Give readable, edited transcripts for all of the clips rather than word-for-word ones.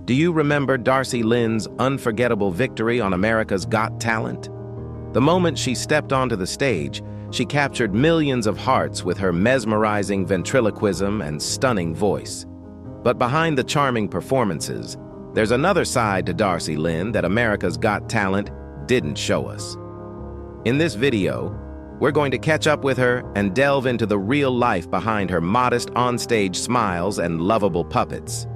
Do you remember Darci Lynne's unforgettable victory on America's Got Talent? The moment she stepped onto the stage, she captured millions of hearts with her mesmerizing ventriloquism and stunning voice. But behind the charming performances, there's another side to Darci Lynne that America's Got Talent didn't show us. In this video, we're going to catch up with her and delve into the real life behind her modest onstage smiles and lovable puppets.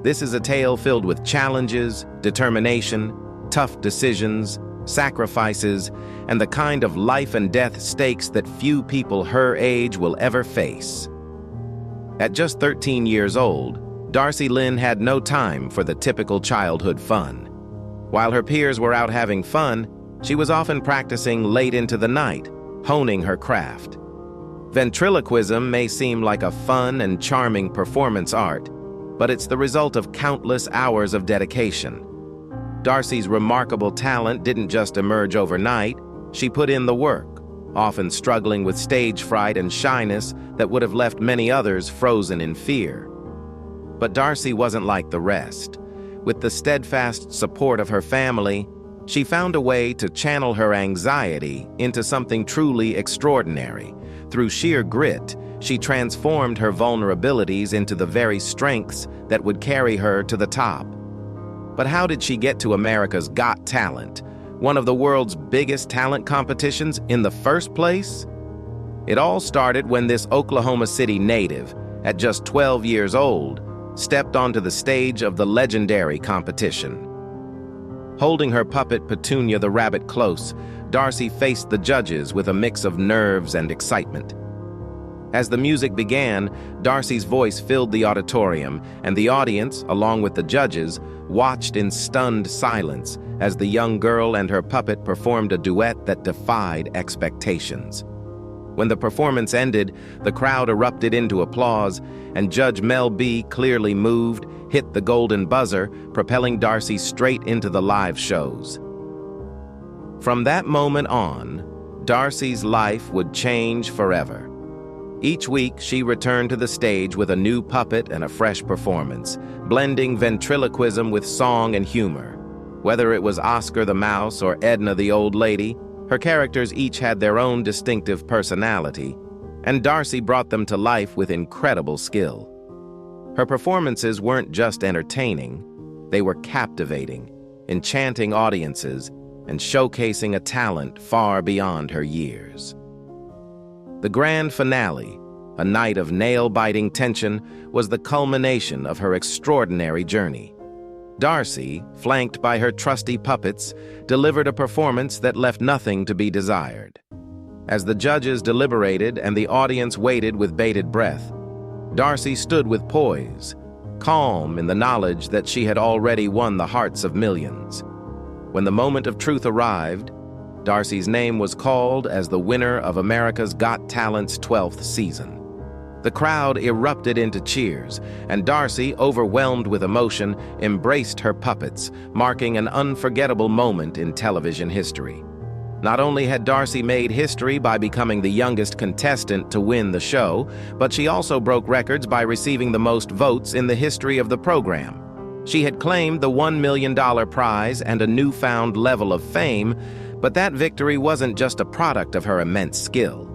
This is a tale filled with challenges, determination, tough decisions, sacrifices, and the kind of life and death stakes that few people her age will ever face. At just 13 years old, Darci Lynne had no time for the typical childhood fun. While her peers were out having fun, she was often practicing late into the night, honing her craft. Ventriloquism may seem like a fun and charming performance art, but it's the result of countless hours of dedication. Darci's remarkable talent didn't just emerge overnight. She put in the work, often struggling with stage fright and shyness that would have left many others frozen in fear. But Darci wasn't like the rest. With the steadfast support of her family, she found a way to channel her anxiety into something truly extraordinary. Through sheer grit, she transformed her vulnerabilities into the very strengths that would carry her to the top. But how did she get to America's Got Talent, one of the world's biggest talent competitions, in the first place? It all started when this Oklahoma City native, at just 12 years old, stepped onto the stage of the legendary competition. Holding her puppet Petunia the rabbit close, Darci faced the judges with a mix of nerves and excitement. As the music began, Darci's voice filled the auditorium, and the audience, along with the judges, watched in stunned silence as the young girl and her puppet performed a duet that defied expectations. When the performance ended, the crowd erupted into applause, and Judge Mel B, clearly moved, hit the golden buzzer, propelling Darci straight into the live shows. From that moment on, Darci's life would change forever. Each week, she returned to the stage with a new puppet and a fresh performance, blending ventriloquism with song and humor. Whether it was Oscar the Mouse or Edna the Old Lady, her characters each had their own distinctive personality, and Darci brought them to life with incredible skill. Her performances weren't just entertaining, they were captivating, enchanting audiences, and showcasing a talent far beyond her years. The grand finale, a night of nail-biting tension, was the culmination of her extraordinary journey. Darci, flanked by her trusty puppets, delivered a performance that left nothing to be desired. As the judges deliberated and the audience waited with bated breath, Darci stood with poise, calm in the knowledge that she had already won the hearts of millions. When the moment of truth arrived, Darci's name was called as the winner of America's Got Talent's 12th season. The crowd erupted into cheers, and Darci, overwhelmed with emotion, embraced her puppets, marking an unforgettable moment in television history. Not only had Darci made history by becoming the youngest contestant to win the show, but she also broke records by receiving the most votes in the history of the program. She had claimed the $1 million prize and a newfound level of fame, but that victory wasn't just a product of her immense skill.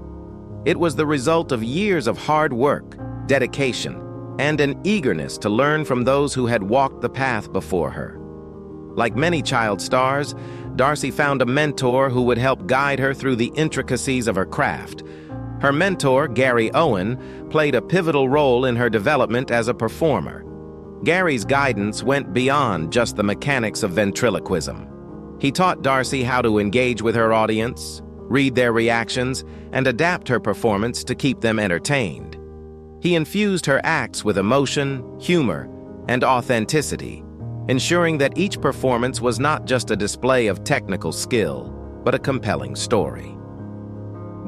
It was the result of years of hard work, dedication, and an eagerness to learn from those who had walked the path before her. Like many child stars, Darci found a mentor who would help guide her through the intricacies of her craft. Her mentor, Gary Owen, played a pivotal role in her development as a performer. Gary's guidance went beyond just the mechanics of ventriloquism. He taught Darci how to engage with her audience, read their reactions, and adapt her performance to keep them entertained. He infused her acts with emotion, humor, and authenticity, ensuring that each performance was not just a display of technical skill, but a compelling story.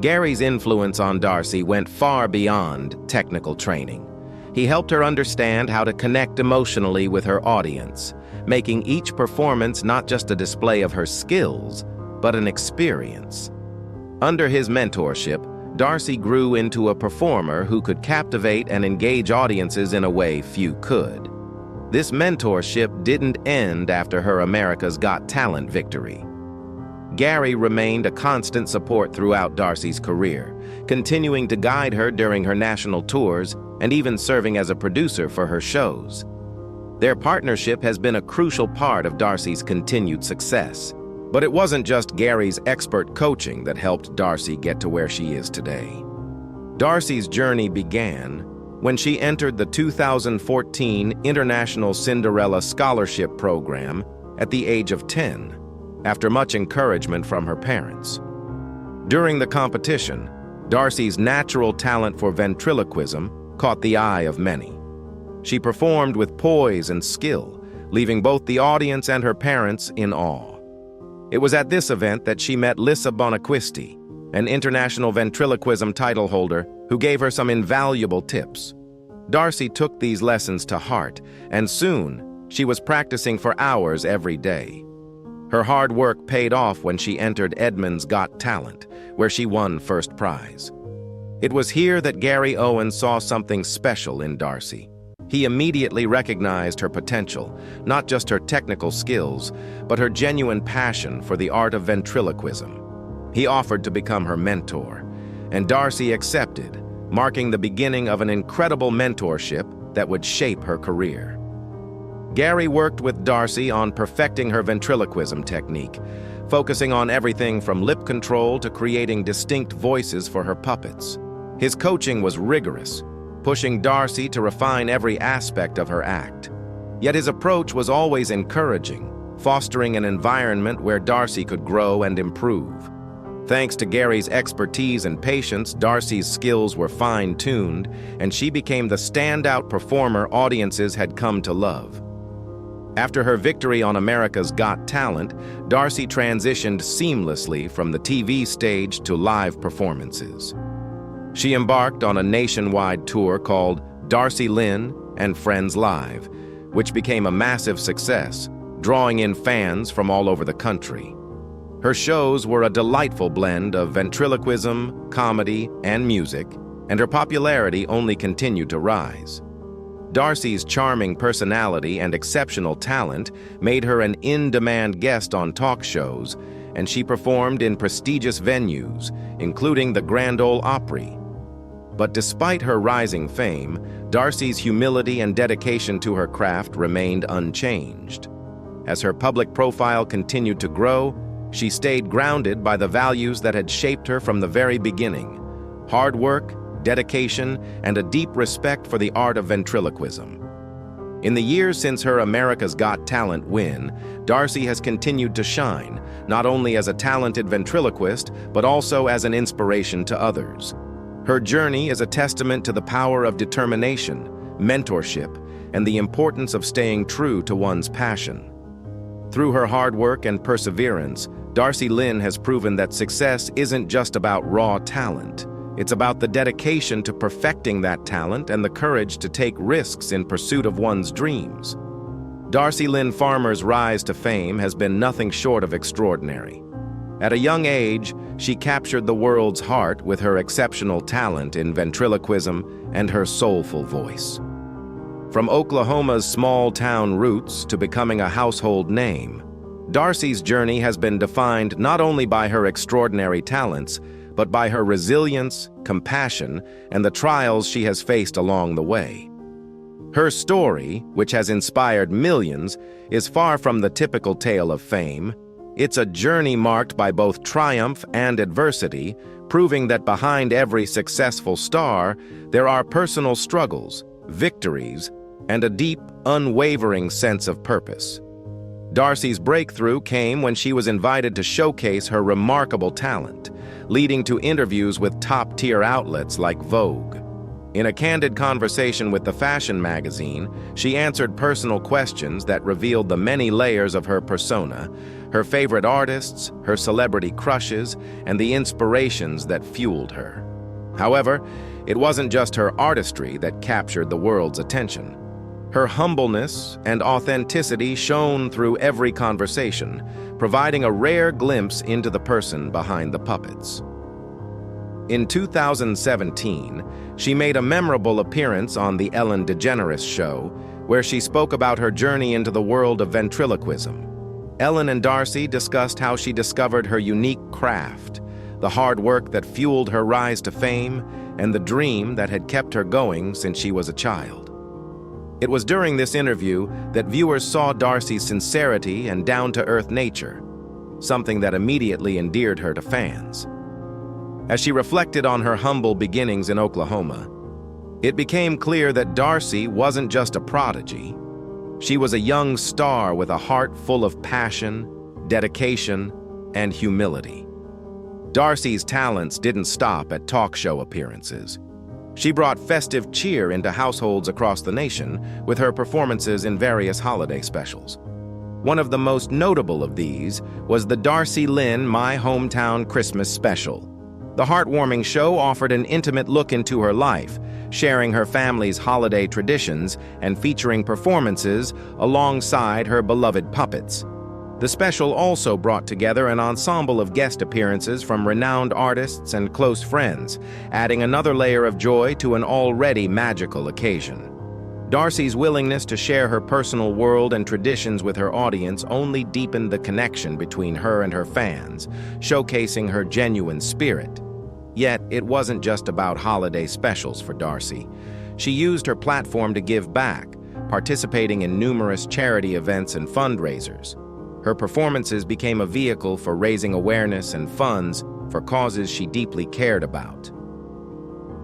Gary's influence on Darci went far beyond technical training. He helped her understand how to connect emotionally with her audience, making each performance not just a display of her skills, but an experience. Under his mentorship, Darci grew into a performer who could captivate and engage audiences in a way few could. This mentorship didn't end after her America's Got Talent victory. Gary remained a constant support throughout Darci's career, continuing to guide her during her national tours and even serving as a producer for her shows. Their partnership has been a crucial part of Darci's continued success. But it wasn't just Gary's expert coaching that helped Darci get to where she is today. Darci's journey began when she entered the 2014 International Cinderella Scholarship Program at the age of 10, after much encouragement from her parents. During the competition, Darci's natural talent for ventriloquism caught the eye of many. She performed with poise and skill, leaving both the audience and her parents in awe. It was at this event that she met Lisa Bonacquisti, an international ventriloquism title holder who gave her some invaluable tips. Darci took these lessons to heart, and soon she was practicing for hours every day. Her hard work paid off when she entered Edmund's Got Talent, where she won first prize. It was here that Gary Owen saw something special in Darci. He immediately recognized her potential, not just her technical skills, but her genuine passion for the art of ventriloquism. He offered to become her mentor, and Darci accepted, marking the beginning of an incredible mentorship that would shape her career. Gary worked with Darci on perfecting her ventriloquism technique, focusing on everything from lip control to creating distinct voices for her puppets. His coaching was rigorous, pushing Darci to refine every aspect of her act. Yet his approach was always encouraging, fostering an environment where Darci could grow and improve. Thanks to Gary's expertise and patience, Darci's skills were fine-tuned, and she became the standout performer audiences had come to love. After her victory on America's Got Talent, Darci transitioned seamlessly from the TV stage to live performances. She embarked on a nationwide tour called Darci Lynne and Friends Live, which became a massive success, drawing in fans from all over the country. Her shows were a delightful blend of ventriloquism, comedy, and music, and her popularity only continued to rise. Darci's charming personality and exceptional talent made her an in-demand guest on talk shows, and she performed in prestigious venues, including the Grand Ole Opry. But despite her rising fame, Darci's humility and dedication to her craft remained unchanged. As her public profile continued to grow, she stayed grounded by the values that had shaped her from the very beginning: hard work, dedication, and a deep respect for the art of ventriloquism. In the years since her America's Got Talent win, Darci has continued to shine, not only as a talented ventriloquist, but also as an inspiration to others. Her journey is a testament to the power of determination, mentorship, and the importance of staying true to one's passion. Through her hard work and perseverance, Darci Lynne has proven that success isn't just about raw talent. It's about the dedication to perfecting that talent and the courage to take risks in pursuit of one's dreams. Darci Lynne Farmer's rise to fame has been nothing short of extraordinary. At a young age, she captured the world's heart with her exceptional talent in ventriloquism and her soulful voice. From Oklahoma's small-town roots to becoming a household name, Darci's journey has been defined not only by her extraordinary talents, but by her resilience, compassion, and the trials she has faced along the way. Her story, which has inspired millions, is far from the typical tale of fame. It's a journey marked by both triumph and adversity, proving that behind every successful star, there are personal struggles, victories, and a deep, unwavering sense of purpose. Darci's breakthrough came when she was invited to showcase her remarkable talent, leading to interviews with top-tier outlets like Vogue. In a candid conversation with the fashion magazine, she answered personal questions that revealed the many layers of her persona, her favorite artists, her celebrity crushes, and the inspirations that fueled her. However, it wasn't just her artistry that captured the world's attention. Her humbleness and authenticity shone through every conversation, providing a rare glimpse into the person behind the puppets. In 2017, she made a memorable appearance on The Ellen DeGeneres Show, where she spoke about her journey into the world of ventriloquism. Ellen and Darci discussed how she discovered her unique craft, the hard work that fueled her rise to fame, and the dream that had kept her going since she was a child. It was during this interview that viewers saw Darci's sincerity and down-to-earth nature, something that immediately endeared her to fans. As she reflected on her humble beginnings in Oklahoma, it became clear that Darci wasn't just a prodigy. She was a young star with a heart full of passion, dedication, and humility. Darci's talents didn't stop at talk show appearances. She brought festive cheer into households across the nation with her performances in various holiday specials. One of the most notable of these was the Darci Lynne My Hometown Christmas Special. The heartwarming show offered an intimate look into her life, sharing her family's holiday traditions and featuring performances alongside her beloved puppets. The special also brought together an ensemble of guest appearances from renowned artists and close friends, adding another layer of joy to an already magical occasion. Darci's willingness to share her personal world and traditions with her audience only deepened the connection between her and her fans, showcasing her genuine spirit. Yet, it wasn't just about holiday specials for Darci. She used her platform to give back, participating in numerous charity events and fundraisers. Her performances became a vehicle for raising awareness and funds for causes she deeply cared about.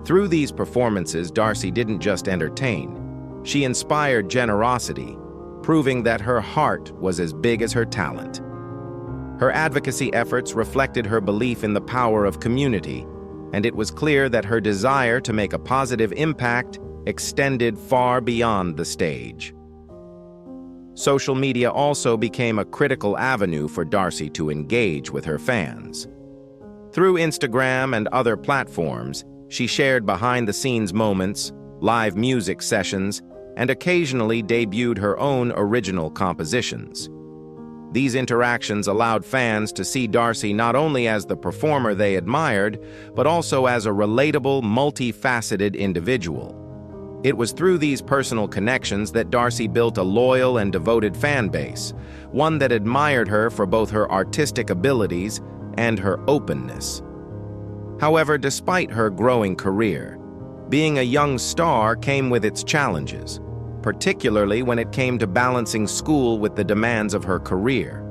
Through these performances, Darci didn't just entertain. She inspired generosity, proving that her heart was as big as her talent. Her advocacy efforts reflected her belief in the power of community, and it was clear that her desire to make a positive impact extended far beyond the stage. Social media also became a critical avenue for Darci to engage with her fans. Through Instagram and other platforms, she shared behind-the-scenes moments, live music sessions, and occasionally debuted her own original compositions. These interactions allowed fans to see Darci not only as the performer they admired, but also as a relatable, multifaceted individual. It was through these personal connections that Darci built a loyal and devoted fan base, one that admired her for both her artistic abilities and her openness. However, despite her growing career, being a young star came with its challenges, particularly when it came to balancing school with the demands of her career.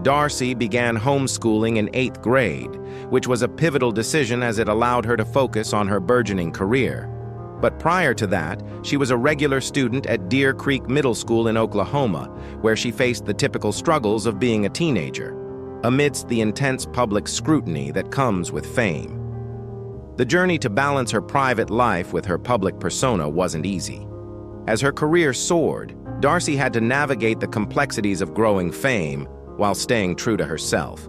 Darci began homeschooling in 8th grade, which was a pivotal decision as it allowed her to focus on her burgeoning career. But prior to that, she was a regular student at Deer Creek Middle School in Oklahoma, where she faced the typical struggles of being a teenager, amidst the intense public scrutiny that comes with fame. The journey to balance her private life with her public persona wasn't easy. As her career soared, Darci had to navigate the complexities of growing fame while staying true to herself.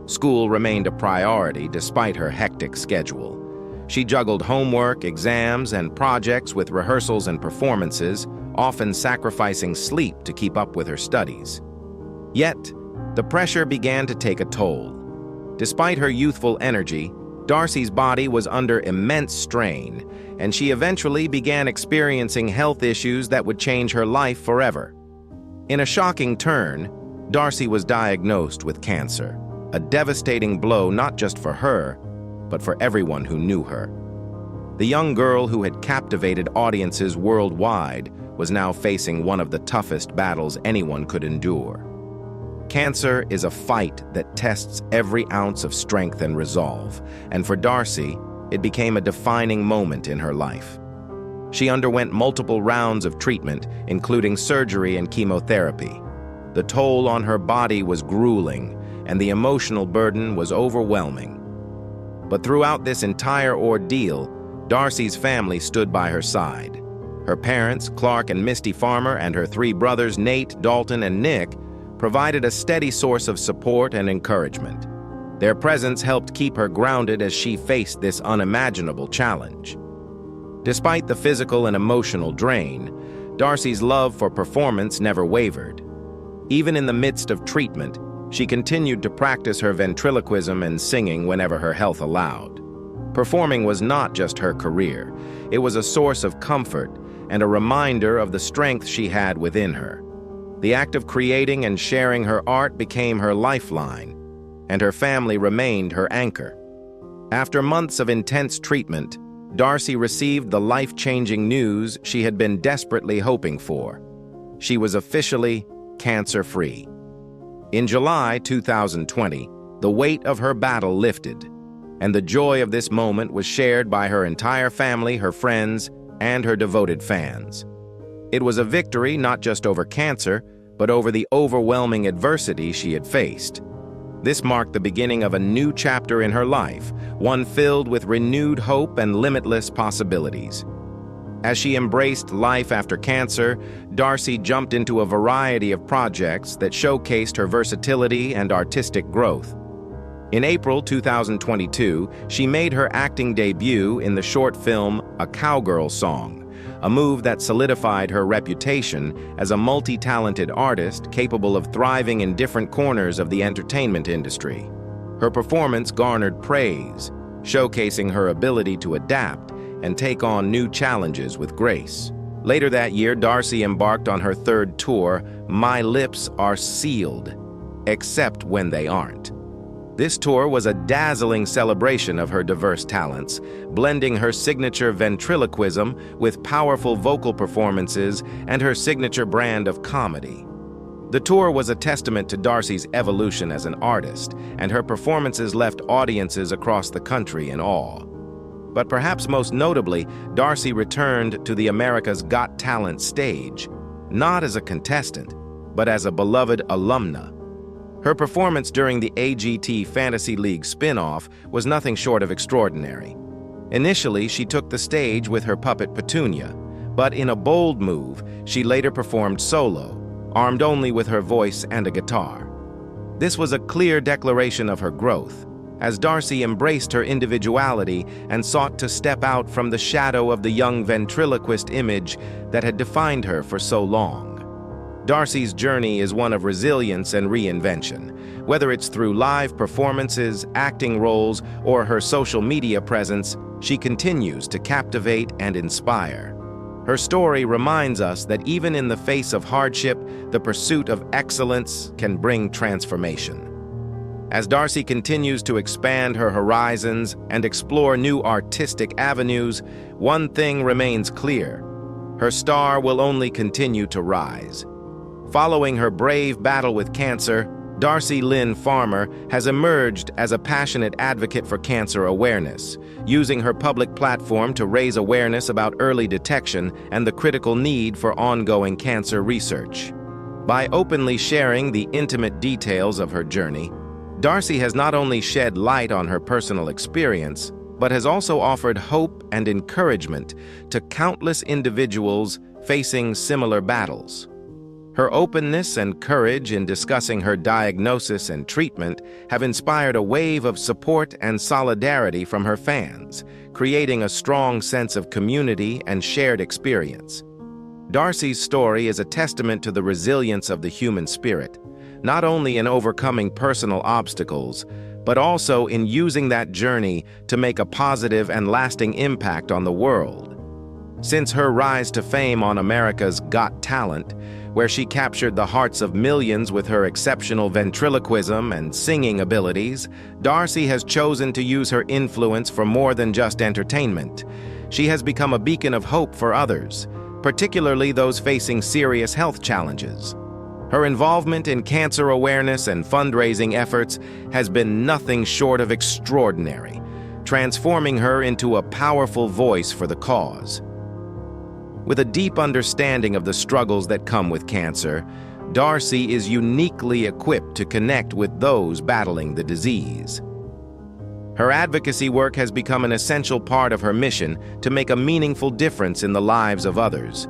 School remained a priority despite her hectic schedule. She juggled homework, exams, and projects with rehearsals and performances, often sacrificing sleep to keep up with her studies. Yet, the pressure began to take a toll. Despite her youthful energy, Darci's body was under immense strain, and she eventually began experiencing health issues that would change her life forever. In a shocking turn, Darci was diagnosed with cancer, a devastating blow not just for her, but for everyone who knew her. The young girl who had captivated audiences worldwide was now facing one of the toughest battles anyone could endure. Cancer is a fight that tests every ounce of strength and resolve, and for Darci, it became a defining moment in her life. She underwent multiple rounds of treatment, including surgery and chemotherapy. The toll on her body was grueling, and the emotional burden was overwhelming. But throughout this entire ordeal, Darci's family stood by her side. Her parents, Clark and Misty Farmer, and her 3 brothers, Nate, Dalton, and Nick, provided a steady source of support and encouragement. Their presence helped keep her grounded as she faced this unimaginable challenge. Despite the physical and emotional drain, Darci's love for performance never wavered. Even in the midst of treatment, she continued to practice her ventriloquism and singing whenever her health allowed. Performing was not just her career. It was a source of comfort, and a reminder of the strength she had within her. The act of creating and sharing her art became her lifeline, and her family remained her anchor. After months of intense treatment, Darci received the life-changing news she had been desperately hoping for. She was officially cancer-free. In July 2020, the weight of her battle lifted, and the joy of this moment was shared by her entire family, her friends, and her devoted fans. It was a victory not just over cancer, but over the overwhelming adversity she had faced. This marked the beginning of a new chapter in her life, one filled with renewed hope and limitless possibilities. As she embraced life after cancer, Darci jumped into a variety of projects that showcased her versatility and artistic growth. In April 2022, she made her acting debut in the short film A Cowgirl Song, a move that solidified her reputation as a multi-talented artist capable of thriving in different corners of the entertainment industry. Her performance garnered praise, showcasing her ability to adapt and take on new challenges with grace. Later that year, Darci embarked on her third tour, My Lips Are Sealed, Except When They Aren't. This tour was a dazzling celebration of her diverse talents, blending her signature ventriloquism with powerful vocal performances and her signature brand of comedy. The tour was a testament to Darci's evolution as an artist, and her performances left audiences across the country in awe. But perhaps most notably, Darci returned to the America's Got Talent stage, not as a contestant, but as a beloved alumna. Her performance during the AGT Fantasy League spin-off was nothing short of extraordinary. Initially, she took the stage with her puppet Petunia, but in a bold move, she later performed solo, armed only with her voice and a guitar. This was a clear declaration of her growth, as Darci embraced her individuality and sought to step out from the shadow of the young ventriloquist image that had defined her for so long. Darci's journey is one of resilience and reinvention. Whether it's through live performances, acting roles, or her social media presence, she continues to captivate and inspire. Her story reminds us that even in the face of hardship, the pursuit of excellence can bring transformation. As Darci continues to expand her horizons and explore new artistic avenues, one thing remains clear: her star will only continue to rise. Following her brave battle with cancer, Darci Lynne Farmer has emerged as a passionate advocate for cancer awareness, using her public platform to raise awareness about early detection and the critical need for ongoing cancer research. By openly sharing the intimate details of her journey, Darci has not only shed light on her personal experience, but has also offered hope and encouragement to countless individuals facing similar battles. Her openness and courage in discussing her diagnosis and treatment have inspired a wave of support and solidarity from her fans, creating a strong sense of community and shared experience. Darci's story is a testament to the resilience of the human spirit, not only in overcoming personal obstacles, but also in using that journey to make a positive and lasting impact on the world. Since her rise to fame on America's Got Talent, where she captured the hearts of millions with her exceptional ventriloquism and singing abilities, Darci has chosen to use her influence for more than just entertainment. She has become a beacon of hope for others, particularly those facing serious health challenges. Her involvement in cancer awareness and fundraising efforts has been nothing short of extraordinary, transforming her into a powerful voice for the cause. With a deep understanding of the struggles that come with cancer, Darci is uniquely equipped to connect with those battling the disease. Her advocacy work has become an essential part of her mission to make a meaningful difference in the lives of others.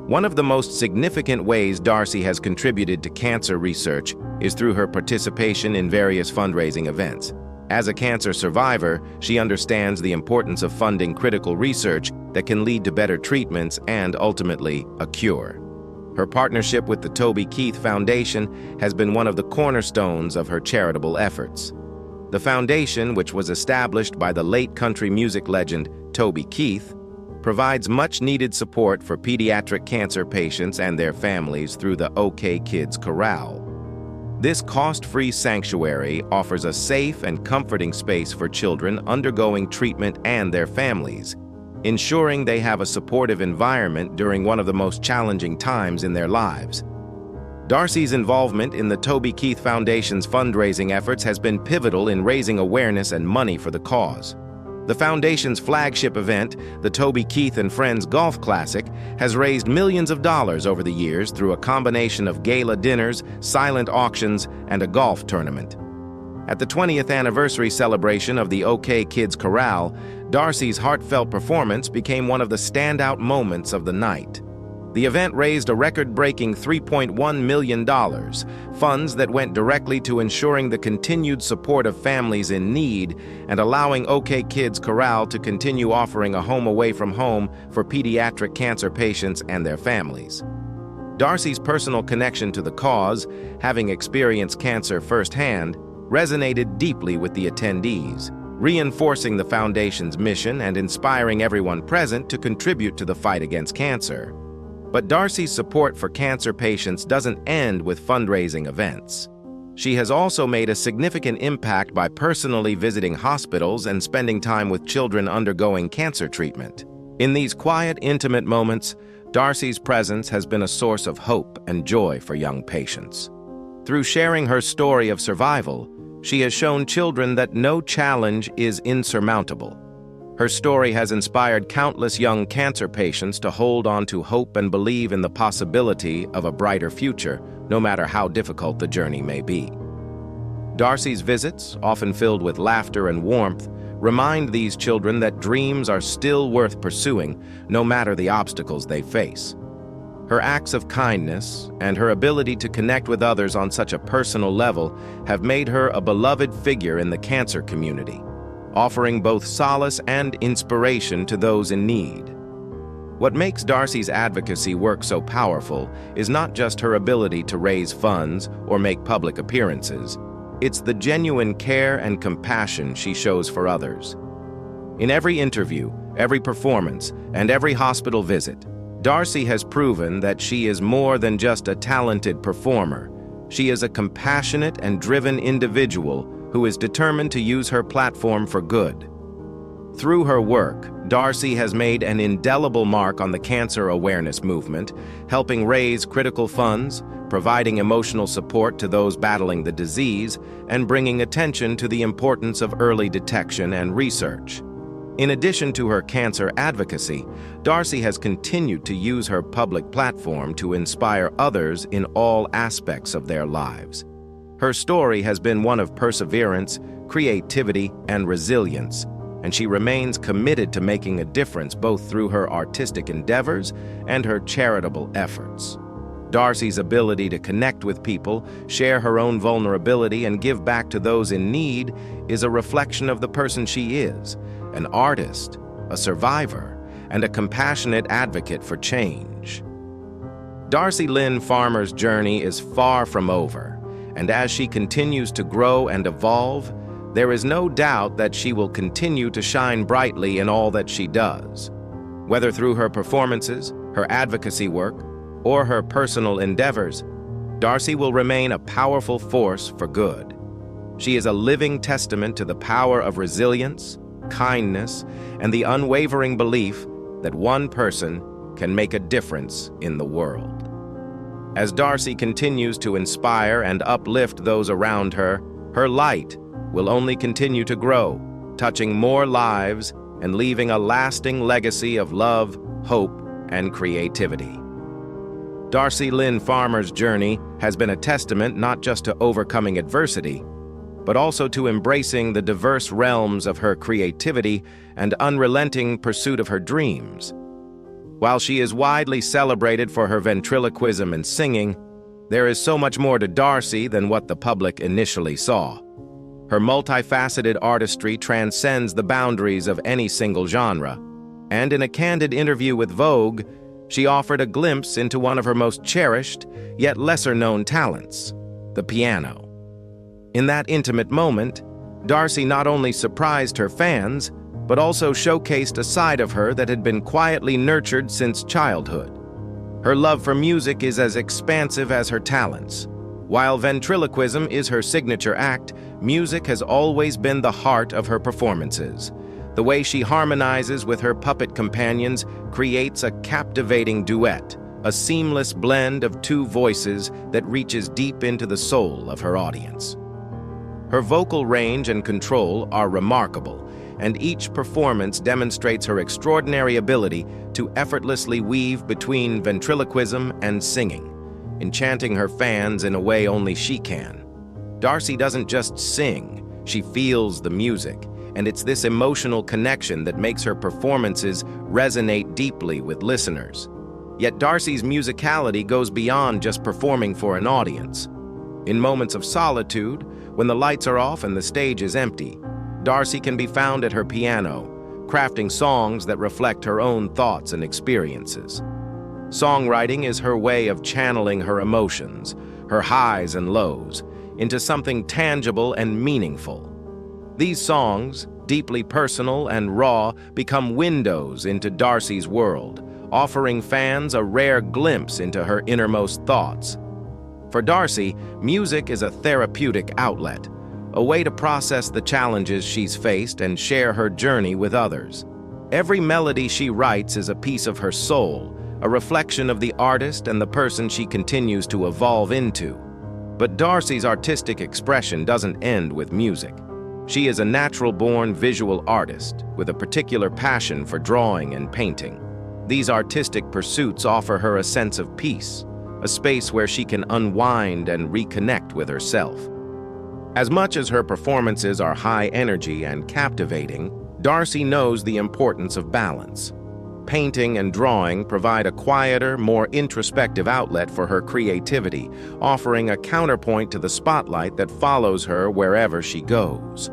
One of the most significant ways Darci has contributed to cancer research is through her participation in various fundraising events. As a cancer survivor, she understands the importance of funding critical research that can lead to better treatments and, ultimately, a cure. Her partnership with the Toby Keith Foundation has been one of the cornerstones of her charitable efforts. The foundation, which was established by the late country music legend Toby Keith, provides much-needed support for pediatric cancer patients and their families through the OK Kids Corral. This cost-free sanctuary offers a safe and comforting space for children undergoing treatment and their families, ensuring they have a supportive environment during one of the most challenging times in their lives. Darci's involvement in the Toby Keith Foundation's fundraising efforts has been pivotal in raising awareness and money for the cause. The foundation's flagship event, the Toby Keith and Friends Golf Classic, has raised millions of dollars over the years through a combination of gala dinners, silent auctions, and a golf tournament. At the 20th anniversary celebration of the OK Kids Corral, Darci's heartfelt performance became one of the standout moments of the night. The event raised a record-breaking $3.1 million, funds that went directly to ensuring the continued support of families in need and allowing OK Kids Corral to continue offering a home away from home for pediatric cancer patients and their families. Darci's personal connection to the cause, having experienced cancer firsthand, resonated deeply with the attendees, reinforcing the foundation's mission and inspiring everyone present to contribute to the fight against cancer. But Darci's support for cancer patients doesn't end with fundraising events. She has also made a significant impact by personally visiting hospitals and spending time with children undergoing cancer treatment. In these quiet, intimate moments, Darci's presence has been a source of hope and joy for young patients. Through sharing her story of survival, she has shown children that no challenge is insurmountable. Her story has inspired countless young cancer patients to hold on to hope and believe in the possibility of a brighter future, no matter how difficult the journey may be. Darci's visits, often filled with laughter and warmth, remind these children that dreams are still worth pursuing, no matter the obstacles they face. Her acts of kindness and her ability to connect with others on such a personal level have made her a beloved figure in the cancer community, offering both solace and inspiration to those in need. What makes Darci's advocacy work so powerful is not just her ability to raise funds or make public appearances. It's the genuine care and compassion she shows for others. In every interview, every performance, and every hospital visit, Darci has proven that she is more than just a talented performer. She is a compassionate and driven individual who is determined to use her platform for good. Through her work, Darci has made an indelible mark on the cancer awareness movement, helping raise critical funds, providing emotional support to those battling the disease, and bringing attention to the importance of early detection and research. In addition to her cancer advocacy, Darci has continued to use her public platform to inspire others in all aspects of their lives. Her story has been one of perseverance, creativity, and resilience, and she remains committed to making a difference both through her artistic endeavors and her charitable efforts. Darci's ability to connect with people, share her own vulnerability, and give back to those in need is a reflection of the person she is, an artist, a survivor, and a compassionate advocate for change. Darci Lynne Farmer's journey is far from over, and as she continues to grow and evolve, there is no doubt that she will continue to shine brightly in all that she does. Whether through her performances, her advocacy work, or her personal endeavors, Darci will remain a powerful force for good. She is a living testament to the power of resilience, kindness, and the unwavering belief that one person can make a difference in the world. As Darci continues to inspire and uplift those around her, her light will only continue to grow, touching more lives and leaving a lasting legacy of love, hope, and creativity. Darci Lynne Farmer's journey has been a testament not just to overcoming adversity, but also to embracing the diverse realms of her creativity and unrelenting pursuit of her dreams. While she is widely celebrated for her ventriloquism and singing, there is so much more to Darci than what the public initially saw. Her multifaceted artistry transcends the boundaries of any single genre, and in a candid interview with Vogue, she offered a glimpse into one of her most cherished, yet lesser-known talents, the piano. In that intimate moment, Darci not only surprised her fans, but also showcased a side of her that had been quietly nurtured since childhood. Her love for music is as expansive as her talents. While ventriloquism is her signature act, music has always been the heart of her performances. The way she harmonizes with her puppet companions creates a captivating duet, a seamless blend of two voices that reaches deep into the soul of her audience. Her vocal range and control are remarkable, and each performance demonstrates her extraordinary ability to effortlessly weave between ventriloquism and singing, enchanting her fans in a way only she can. Darci doesn't just sing, she feels the music, and it's this emotional connection that makes her performances resonate deeply with listeners. Yet Darci's musicality goes beyond just performing for an audience. In moments of solitude, when the lights are off and the stage is empty, Darci can be found at her piano, crafting songs that reflect her own thoughts and experiences. Songwriting is her way of channeling her emotions, her highs and lows, into something tangible and meaningful. These songs, deeply personal and raw, become windows into Darci's world, offering fans a rare glimpse into her innermost thoughts. For Darci, music is a therapeutic outlet, a way to process the challenges she's faced and share her journey with others. Every melody she writes is a piece of her soul, a reflection of the artist and the person she continues to evolve into. But Darci's artistic expression doesn't end with music. She is a natural-born visual artist with a particular passion for drawing and painting. These artistic pursuits offer her a sense of peace, a space where she can unwind and reconnect with herself. As much as her performances are high energy and captivating, Darci knows the importance of balance. Painting and drawing provide a quieter, more introspective outlet for her creativity, offering a counterpoint to the spotlight that follows her wherever she goes.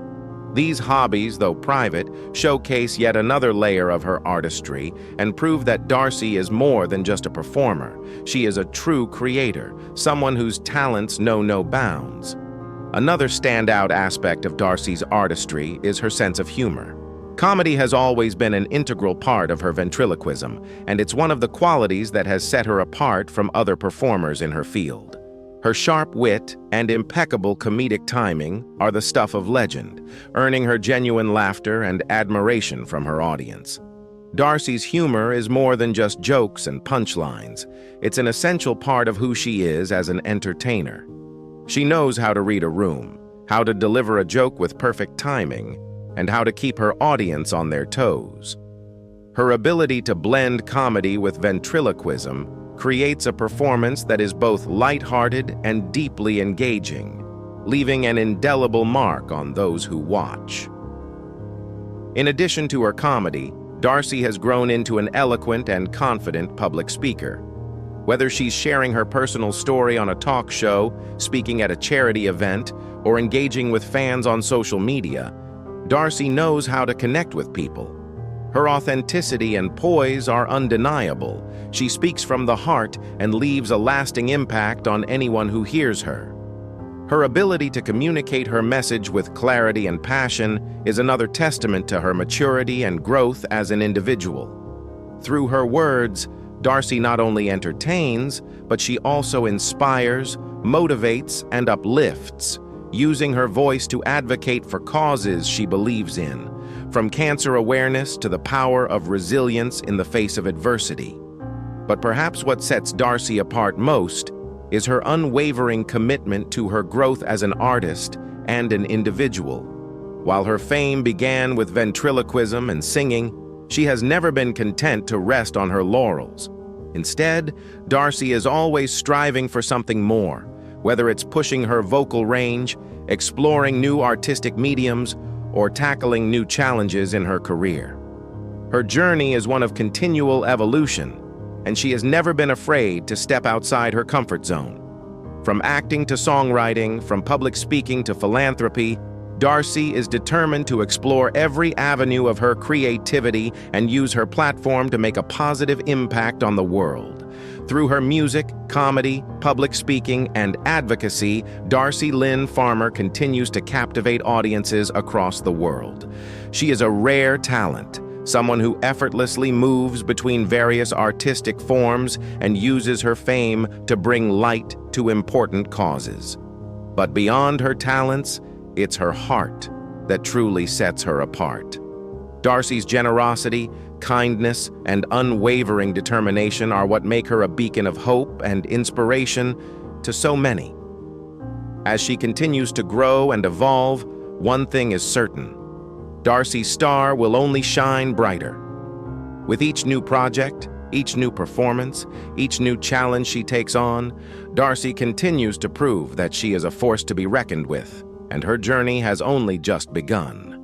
These hobbies, though private, showcase yet another layer of her artistry and prove that Darci is more than just a performer. She is a true creator, someone whose talents know no bounds. Another standout aspect of Darci's artistry is her sense of humor. Comedy has always been an integral part of her ventriloquism, and it's one of the qualities that has set her apart from other performers in her field. Her sharp wit and impeccable comedic timing are the stuff of legend, earning her genuine laughter and admiration from her audience. Darci's humor is more than just jokes and punchlines. It's an essential part of who she is as an entertainer. She knows how to read a room, how to deliver a joke with perfect timing, and how to keep her audience on their toes. Her ability to blend comedy with ventriloquism creates a performance that is both lighthearted and deeply engaging, leaving an indelible mark on those who watch. In addition to her comedy, Darci has grown into an eloquent and confident public speaker. Whether she's sharing her personal story on a talk show, speaking at a charity event, or engaging with fans on social media, Darci knows how to connect with people. Her authenticity and poise are undeniable. She speaks from the heart and leaves a lasting impact on anyone who hears her. Her ability to communicate her message with clarity and passion is another testament to her maturity and growth as an individual. Through her words, Darci not only entertains, but she also inspires, motivates, and uplifts, using her voice to advocate for causes she believes in, from cancer awareness to the power of resilience in the face of adversity. But perhaps what sets Darci apart most is her unwavering commitment to her growth as an artist and an individual. While her fame began with ventriloquism and singing, she has never been content to rest on her laurels. Instead, Darci is always striving for something more, whether it's pushing her vocal range, exploring new artistic mediums, or tackling new challenges in her career. Her journey is one of continual evolution, and she has never been afraid to step outside her comfort zone. From acting to songwriting, from public speaking to philanthropy, Darci is determined to explore every avenue of her creativity and use her platform to make a positive impact on the world. Through her music, comedy, public speaking, and advocacy, Darci Lynne Farmer continues to captivate audiences across the world. She is a rare talent, someone who effortlessly moves between various artistic forms and uses her fame to bring light to important causes. But beyond her talents, it's her heart that truly sets her apart. Darci's generosity, kindness, and unwavering determination are what make her a beacon of hope and inspiration to so many. As she continues to grow and evolve, one thing is certain: Darci's star will only shine brighter. With each new project, each new performance, each new challenge she takes on, Darci continues to prove that she is a force to be reckoned with, and her journey has only just begun.